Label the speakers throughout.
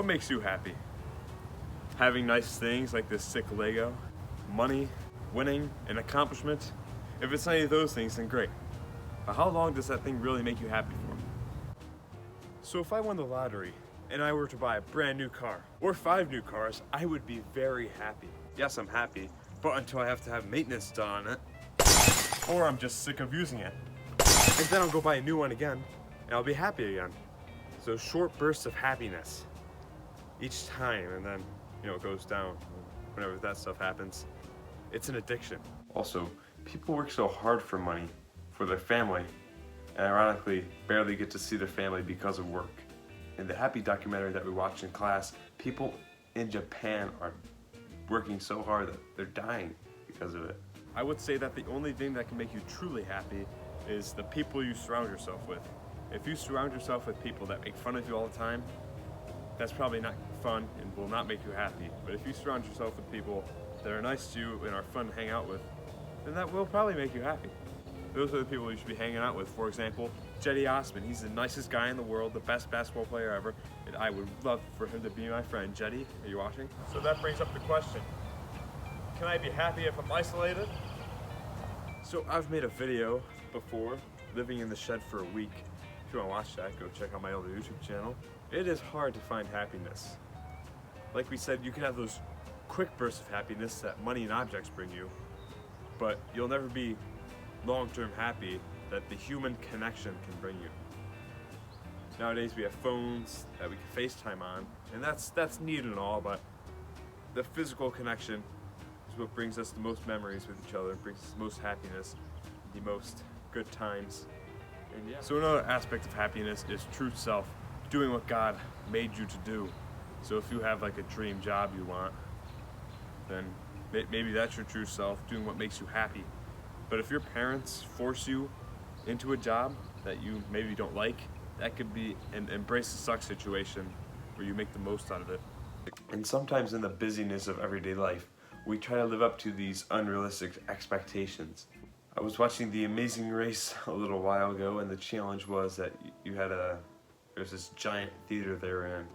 Speaker 1: What makes you happy? Having nice things like this sick Lego, money, winning, an accomplishment? If it's any of those things, then great. But how long does that thing really make you happy for? So if I won the lottery and I were to buy a brand new car, or 5 new cars, I would be very happy. Yes, I'm happy, but until I have to have maintenance done on it, or I'm just sick of using it. And then I'll go buy a new one again, and I'll be happy again. So short bursts of happiness each time, and then, it goes down whenever that stuff happens. It's an addiction. Also, people work so hard for money, for their family, and ironically, barely get to see their family because of work. In the Happy documentary that we watched in class, people in Japan are working so hard that they're dying because of it. I would say that the only thing that can make you truly happy is the people you surround yourself with. If you surround yourself with people that make fun of you all the time, that's probably not fun and will not make you happy. But if you surround yourself with people that are nice to you and are fun to hang out with, then that will probably make you happy. Those are the people you should be hanging out with. For example, Cedi Osman. He's the nicest guy in the world, the best basketball player ever, and I would love for him to be my friend. Cedi, are you watching? So that brings up the question, can I be happy if I'm isolated? So I've made a video before, living in the shed for a week. If you want to watch that, go check out my other YouTube channel. It is hard to find happiness. Like we said, you can have those quick bursts of happiness that money and objects bring you, but you'll never be long-term happy that the human connection can bring you. Nowadays we have phones that we can FaceTime on, and that's neat and all, but the physical connection is what brings us the most memories with each other, brings us the most happiness, the most good times. And yeah. So another aspect of happiness is true self, doing what God made you to do. So if you have like a dream job you want, then maybe that's your true self, doing what makes you happy. But if your parents force you into a job that you maybe don't like, that could be an embrace the suck situation where you make the most out of it. And sometimes in the busyness of everyday life, we try to live up to these unrealistic expectations. I was watching The Amazing Race a little while ago, and the challenge was that there's this giant theater they were in,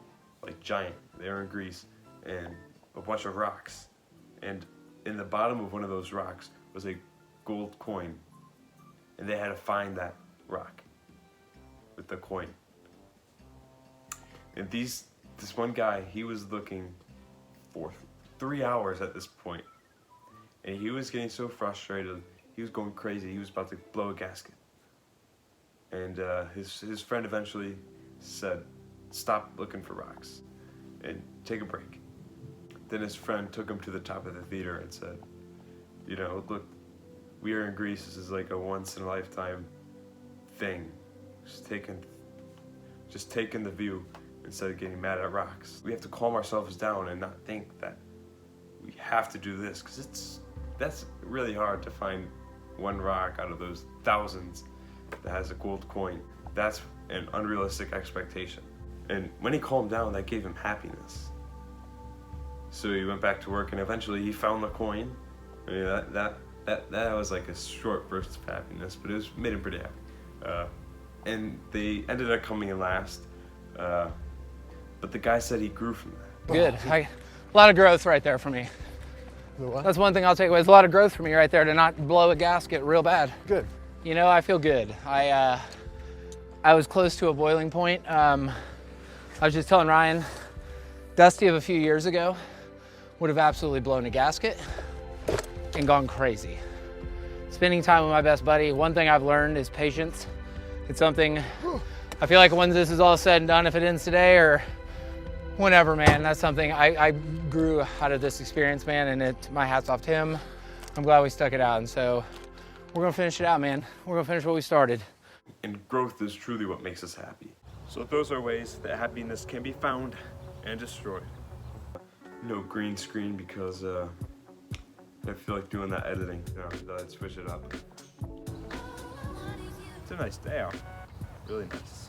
Speaker 1: like giant, they were in Greece, and a bunch of rocks. And in the bottom of one of those rocks was a gold coin, and they had to find that rock with the coin. And this one guy, he was looking for 3 hours at this point, and he was getting so frustrated, he was going crazy, he was about to blow a gasket. And his friend eventually said, stop looking for rocks and take a break. Then his friend took him to the top of the theater and said, look, we are in Greece, this is like a once in a lifetime thing. Just taking the view instead of getting mad at rocks. We have to calm ourselves down and not think that we have to do this, because that's really hard to find one rock out of those thousands that has a gold coin. That's an unrealistic expectation. And when he calmed down, that gave him happiness. So he went back to work, and eventually he found the coin. I mean, that was like a short burst of happiness, but it made him pretty happy. And they ended up coming in last, but the guy said he grew from that.
Speaker 2: Good. A lot of growth right there for me. That's one thing I'll take away. There's a lot of growth for me right there to not blow a gasket real bad.
Speaker 3: Good.
Speaker 2: I feel good. I was close to a boiling point. I was just telling Ryan, Dusty of a few years ago would have absolutely blown a gasket and gone crazy. Spending time with my best buddy, one thing I've learned is patience. It's something, I feel like when this is all said and done, if it ends today or whenever, man, that's something I grew out of this experience, man, and my hat's off to him. I'm glad we stuck it out, and so we're gonna finish it out, man. We're gonna finish what we started.
Speaker 1: And growth is truly what makes us happy. So those are ways that happiness can be found and destroyed. No green screen because I feel like doing that editing. I'd switch it up. It's a nice day out. Really nice.